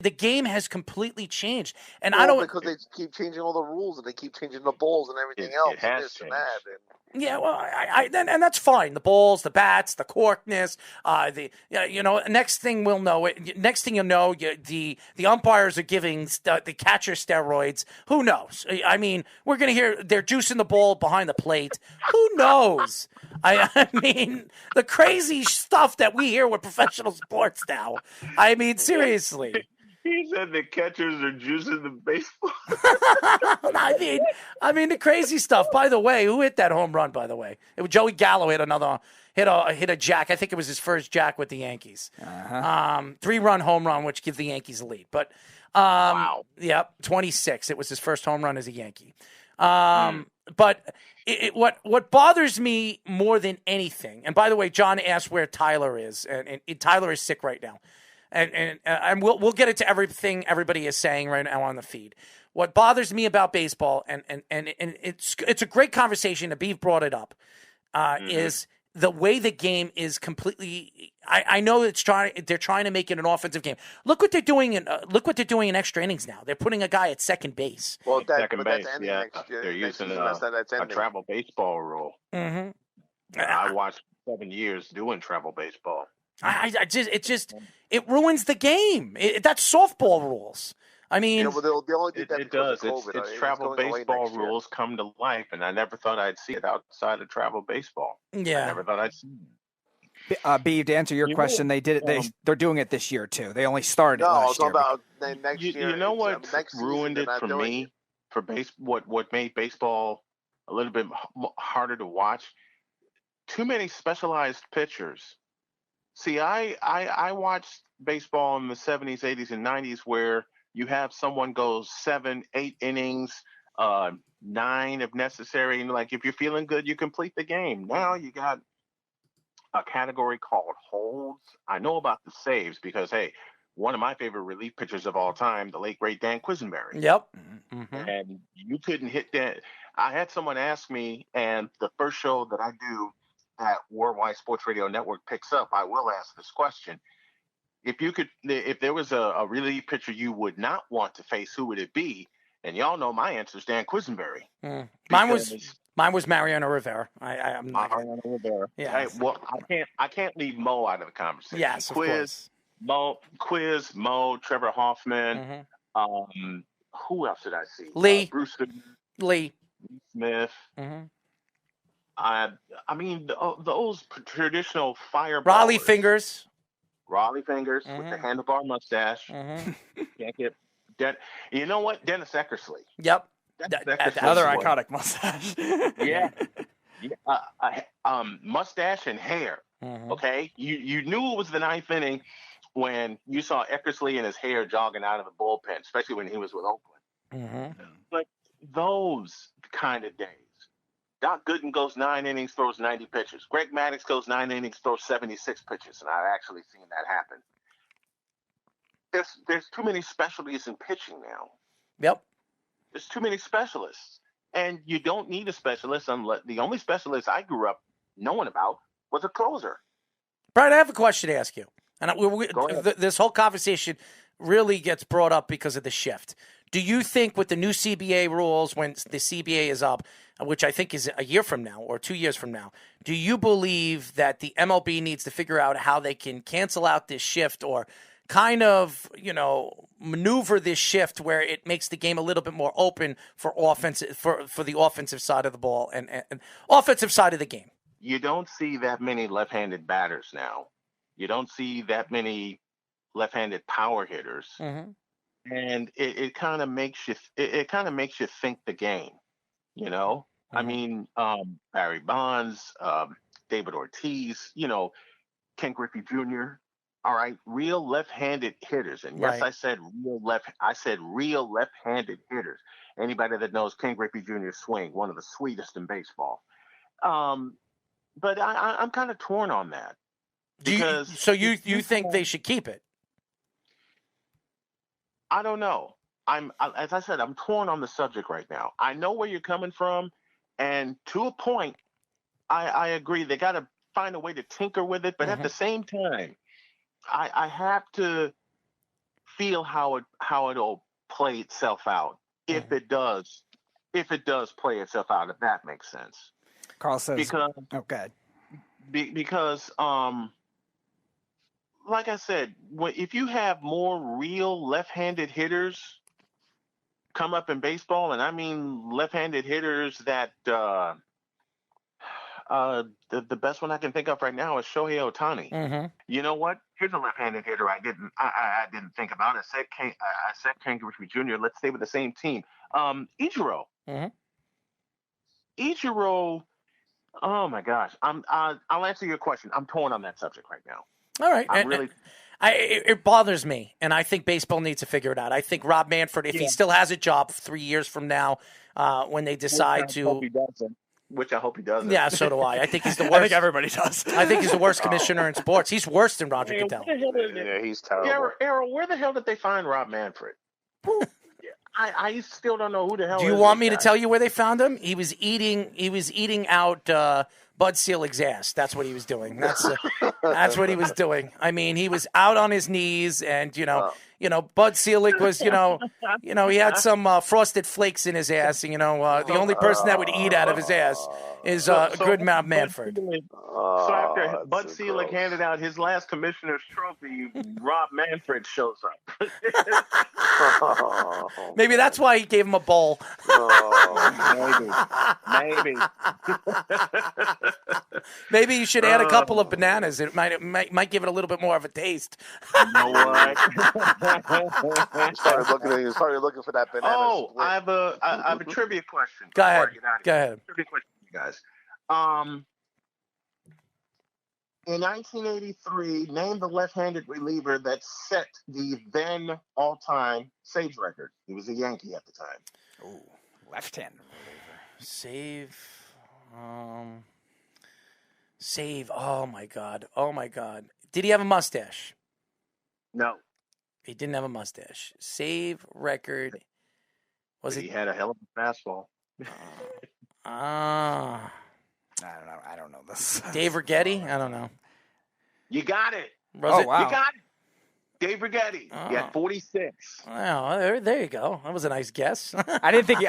The game has completely changed, and well, I don't. because they keep changing all the rules and they keep changing the balls and everything else, It has and this changed. and that. Yeah, well, and that's fine. The balls, the bats, the corkness, next thing we'll know. Next thing you'll know, the umpires are giving the catcher steroids. Who knows? I mean, we're gonna hear they're juicing the ball behind the plate. Who knows? I mean, the crazy stuff that we hear with professional sports now. I mean, seriously. He said the catchers are juicing the baseball. I mean the crazy stuff. By the way, who hit that home run? By the way, it was Joey Gallo hit a jack. I think it was his first jack with the Yankees. 3-run home run, which gives the Yankees a lead. But Wow. Yep, 26. It was his first home run as a Yankee. But what bothers me more than anything, and by the way, John asked where Tyler is, and Tyler is sick right now. And we'll get into everything everybody is saying right now on the feed. What bothers me about baseball, and it's a great conversation. Abib brought it up, is the way the game is completely. I know they're trying to make it an offensive game. Look what they're doing in extra innings now. They're putting a guy at second base. Well, second base, that's ending yeah. next year. They're Next using season, that's a ending. travel baseball rule. Mm-hmm. I watched 7 years doing travel baseball. It ruins the game. That's softball rules. I mean, they only did that it does. Of COVID. It's travel baseball rules come to life, and I never thought I'd see it outside of travel baseball. Yeah, I never thought I'd see it. Beeve, to answer your question, they did it. They're doing it this year too. They only started last year. About next year. You know what ruined it for me? For what made baseball a little bit harder to watch? Too many specialized pitchers. See, I watched baseball in the 70s, 80s, and 90s where you have someone go 7, 8 innings, 9 if necessary, and like if you're feeling good, you complete the game. Now you got a category called holds. I know about the saves because hey, one of my favorite relief pitchers of all time, the late great Dan Quisenberry. Yep. Mm-hmm. And you couldn't hit that. I had someone ask me, and the first show that I do that Worldwide Sports Radio Network picks up, I will ask this question. If there was a relief pitcher you would not want to face, who would it be? And y'all know my answer is Dan Quisenberry. Mine was Mariano Rivera. Mariano Rivera. Yeah. I can't leave Mo out of the conversation. Yes, of course. Mo, Trevor Hoffman. Mm-hmm. Who else did I see? Lee. Bruce Lee Smith. Mm-hmm. I mean, those traditional fire Raleigh Fingers with the handlebar mustache. Mm-hmm. Can't get you know what? Dennis Eckersley. Yep. Another iconic mustache. Yeah. Mustache and hair. Mm-hmm. Okay. You knew it was the 9th inning when you saw Eckersley and his hair jogging out of the bullpen, especially when he was with Oakland. Mm-hmm. But those kind of days. Doc Gooden goes 9 innings, throws 90 pitches. Greg Maddux goes 9 innings, throws 76 pitches, and I've actually seen that happen. There's too many specialties in pitching now. Yep. There's too many specialists, and you don't need a specialist unless the only specialist I grew up knowing about was a closer. Brian, I have a question to ask you, and this whole conversation really gets brought up because of the shift. Do you think with the new CBA rules, when the CBA is up, which I think is a year from now or 2 years from now, do you believe that the MLB needs to figure out how they can cancel out this shift or kind of, maneuver this shift where it makes the game a little bit more open for the offensive side of the ball and offensive side of the game? You don't see that many left-handed batters now. You don't see that many left-handed power hitters. Mm-hmm. And it kind of makes you think the game, Mm-hmm. I mean, Barry Bonds, David Ortiz, Ken Griffey Jr. All right, real left-handed hitters, and yes, right. I said real left-handed hitters. Anybody that knows Ken Griffey Jr.'s swing, one of the sweetest in baseball. But I'm kind of torn on that. So you think they should keep it? I don't know. As I said, I'm torn on the subject right now. I know where you're coming from, and to a point, I agree. They got to find a way to tinker with it, but mm-hmm. at the same time, I have to feel how it'll play itself out if it does play itself out, if that makes sense. Carl says, because okay, because like I said, if you have more real left-handed hitters come up in baseball, and I mean left-handed hitters that the best one I can think of right now is Shohei Ohtani. Mm-hmm. You know what? Here's a left-handed hitter I didn't think about. I said Ken Griffey Jr. Let's stay with the same team. Ichiro. Mm-hmm. Ichiro. Oh my gosh. I'll answer your question. I'm torn on that subject right now. All right. It bothers me, and I think baseball needs to figure it out. I think Rob Manfred, if he still has a job 3 years from now, when they decide to. Which I hope he doesn't. Yeah, so do I. I think he's the worst. I think everybody does. I think he's the worst commissioner in sports. He's worse than Roger Goodell. Yeah, he's terrible. Errol, where the hell did they find Rob Manfred? I still don't know who the hell. Do you want me to tell you where they found him? He was eating out Bud Selig's ass. That's what he was doing. That's what he was doing. I mean, he was out on his knees, and Bud Selig was, he had some frosted flakes in his ass, and the only person that would eat out of his ass is good Manfred. So after Bud Selig handed out his last commissioner's trophy, Rob Manfred shows up. Maybe that's why he gave him a bowl. Maybe. Maybe you should add a couple of bananas. It might give it a little bit more of a taste. You know what? started looking for that banana. Oh, I have a trivia question. Go ahead. Trivia question, you guys. In 1983, name the left-handed reliever that set the then all-time saves record. He was a Yankee at the time. Ooh, left-handed reliever. Save. Oh my God. Did he have a mustache? No. He didn't have a mustache. Save record. He had a hell of a fastball. I don't know this. Dave Righetti? I don't know. You got it. Wow. You got it. Dave Righetti. Oh. He had 46. Well, there you go. That was a nice guess. I didn't think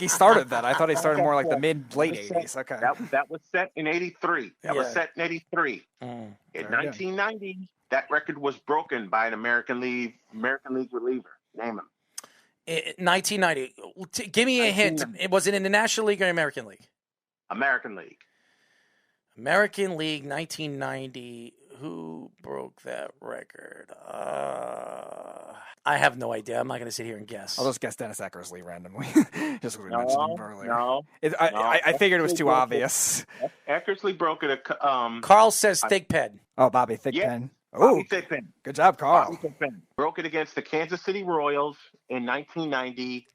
he started that. I thought he started more like the late 80s. Okay. That was set in 83. That was set in 83. In 1990, that record was broken by an American League reliever. Name him. 1990. Give me a hint. Was it in the National League or American League? American League. American League, 1990. Who broke that record? I have no idea. I'm not going to sit here and guess. I'll just guess Dennis Eckersley randomly. Just because we mentioned him earlier. I figured it was too obvious. Eckersley broke it. Carl says Thigpen. Oh, Bobby Thigpen. Bobby Thigpen. Good job, Carl. Bobby Thigpen. Broke it against the Kansas City Royals in 1990,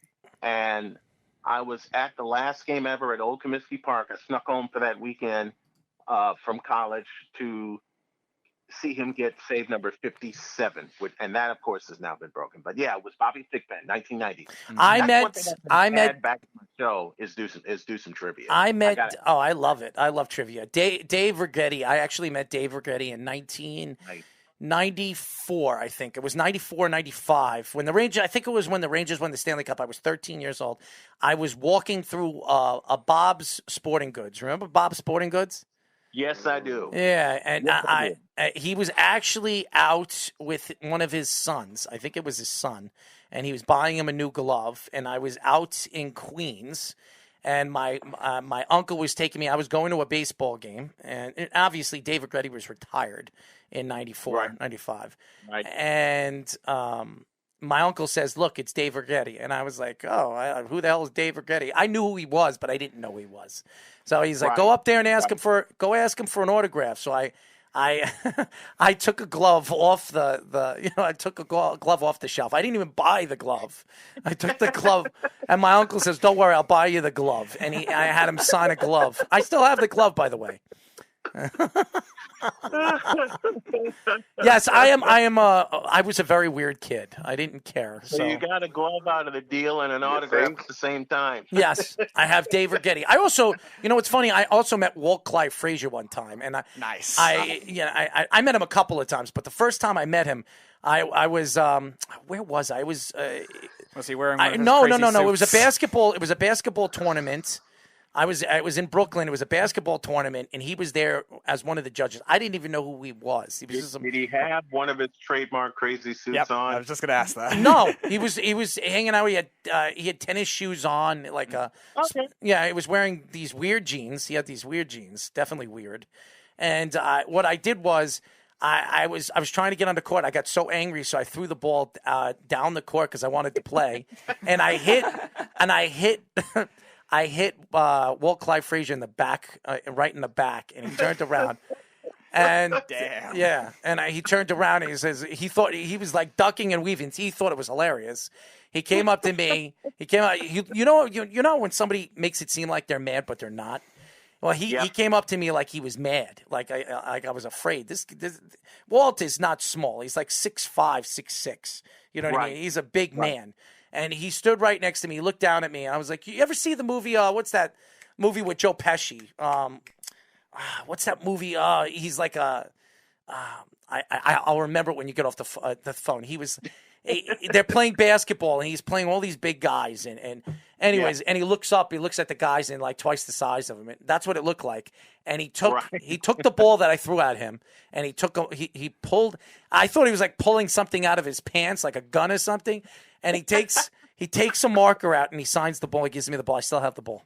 and I was at the last game ever at Old Comiskey Park. I snuck home for that weekend from college to see him get save number 57, and that, of course, has now been broken. But yeah, it was Bobby Thigpen, 1990. I met back to my show is do some trivia. I love it. I love trivia. Dave Righetti. I actually met Dave Righetti in 1994. I think it was 94, 95 when the Rangers. I think it was when the Rangers won the Stanley Cup. I was 13 years old. I was walking through a Bob's Sporting Goods. Remember Bob's Sporting Goods? Yes, I do. Yeah, and he was actually out with one of his sons. I think it was his son, and he was buying him a new glove. And I was out in Queens, and my uncle was taking me. I was going to a baseball game, and obviously Dave Righetti was retired in 94, 95. Right. And my uncle says, "Look, it's Dave Righetti," and I was like, "Oh, who the hell is Dave Righetti?" I knew who he was, but I didn't know who he was. So he's like, "Go up there and ask him for an autograph." So I took a glove off I took a glove off the shelf. I didn't even buy the glove. I took the glove, and my uncle says, "Don't worry, I'll buy you the glove." And I had him sign a glove. I still have the glove, by the way. Yes, I am. I was a very weird kid. I didn't care. So you got a glove out of the deal and an autograph at the same time. Yes, I have Dave Righetti. I also, it's funny. I also met Walt Clive Frazier one time, and nice. I met him a couple of times, but the first time I met him, I was where was I? I was he wearing? No. It was a basketball. It was a basketball tournament. I was in Brooklyn. It was a basketball tournament, and he was there as one of the judges. I didn't even know who he was. He was did he have one of his trademark crazy suits on? I was just gonna ask that. No, he was hanging out. He had tennis shoes on, like he was wearing these weird jeans. He had these weird jeans, definitely weird. And what I did was I was trying to get on the court. I got so angry, so I threw the ball down the court because I wanted to play, and I hit. I hit Walt Clyde Frazier in the back, right in the back, and he turned around. And damn. Yeah, and he turned around and he says he thought he was like ducking and weaving. He thought it was hilarious. He came up to me. He came out. You know when somebody makes it seem like they're mad but they're not. Well, he came up to me like he was mad, like I was afraid. This Walt is not small. He's like 6'5", 6'6". You know what I mean? He's a big man. And he stood right next to me. He looked down at me, and I was like, "You ever see the movie? What's that movie with Joe Pesci? What's that movie? He's like I'll remember it when you get off the phone. He was. They're playing basketball, and he's playing all these big guys, and anyways, and he looks up, he looks at the guys and like twice the size of him. And that's what it looked like. And he took the ball that I threw at him, and he pulled. I thought he was like pulling something out of his pants, like a gun or something. And he takes a marker out and he signs the ball. He gives me the ball. I still have the ball.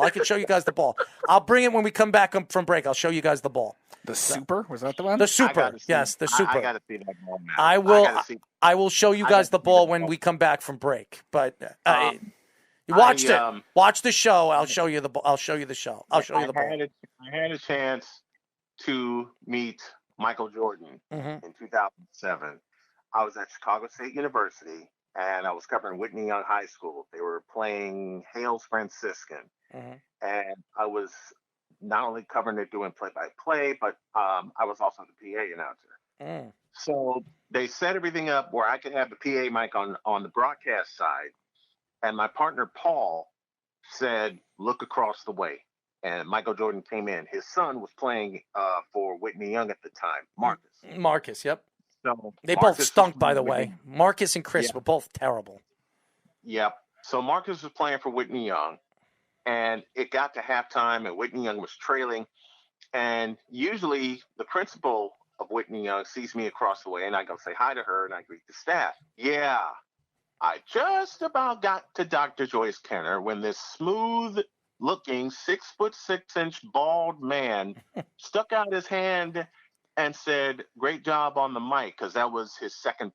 I can show you guys the ball. I'll bring it when we come back from break. I'll show you guys the ball. The Super? Was that the one? The Super. Yes, the Super. I got to see that ball now. I will show you guys the ball when we come back from break. But watch the show. I'll show you the show. I'll show you the ball. I had a chance to meet Michael Jordan in 2007. I was at Chicago State University, and I was covering Whitney Young High School. They were playing Hales Franciscan, and I was not only covering it, doing play-by-play, but I was also the PA announcer. So they set everything up where I could have the PA mic on the broadcast side, and my partner Paul said, "Look across the way." And Michael Jordan came in. His son was playing for Whitney Young at the time, Marcus. Marcus, yep. So they both stunk, by the way. Marcus and Chris were both terrible. Yep. So Marcus was playing for Whitney Young, and it got to halftime, and Whitney Young was trailing. And usually the principal of Whitney Young sees me across the way, and I go say hi to her, and I greet the staff. Yeah. I just about got to Dr. Joyce Kenner when this smooth-looking 6'6" bald man stuck out his hand and said, "Great job on the mic," because that was his second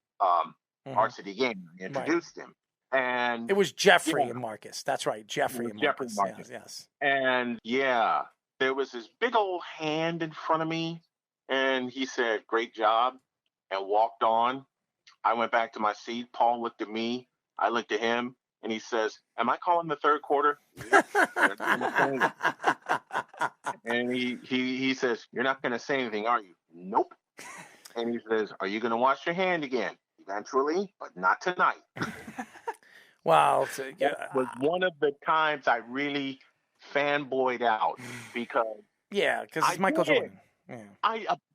varsity game. I introduced him. And it was Jeffrey and Marcus. That's right, Jeffrey and Marcus. Yes. And there was this big old hand in front of me, and he said, "Great job," and walked on. I went back to my seat. Paul looked at me. I looked at him, and he says, "Am I calling the third quarter?" And he says, "You're not going to say anything, are you?" "Nope." And he says, "Are you going to wash your hand again?" "Eventually, but not tonight." Wow. That was one of the times I really fanboyed out because it's Michael Jordan. Yeah.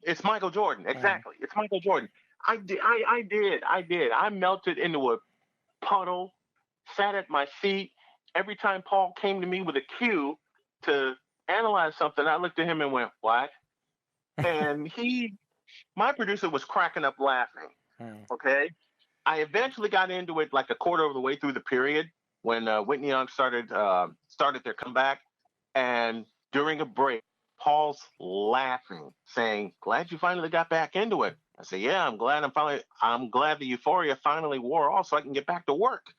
It's Michael Jordan. Exactly. It's Michael Jordan. I did. I melted into a puddle, sat at my feet. Every time Paul came to me with a cue to analyze something, I looked at him and went, "What?" And my producer was cracking up laughing. Okay. I eventually got into it like a quarter of the way through the period when Whitney Young started their comeback. And during a break, Paul's laughing, saying, "Glad you finally got back into it." I said, "Yeah, I'm glad the euphoria finally wore off so I can get back to work."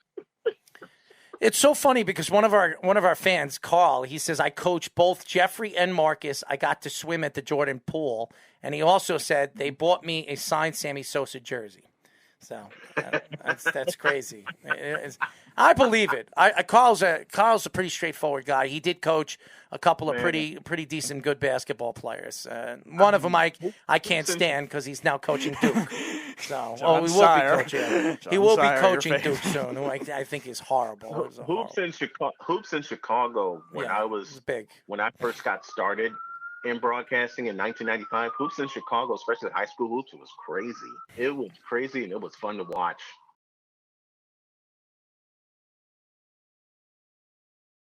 It's so funny because one of our fans, Carl, he says, "I coach both Jeffrey and Marcus. I got to swim at the Jordan pool." And he also said they bought me a signed Sammy Sosa jersey. So that's crazy. I believe it. Carl's a pretty straightforward guy. He did coach a couple of pretty decent, good basketball players. One of them I can't stand because he's now coaching Duke. So he will be coaching Duke soon. Who I think is horrible. Hoops in Chicago. When I first got started, in broadcasting in 1995. Hoops in Chicago, especially high school hoops, it was crazy. It was crazy and it was fun to watch.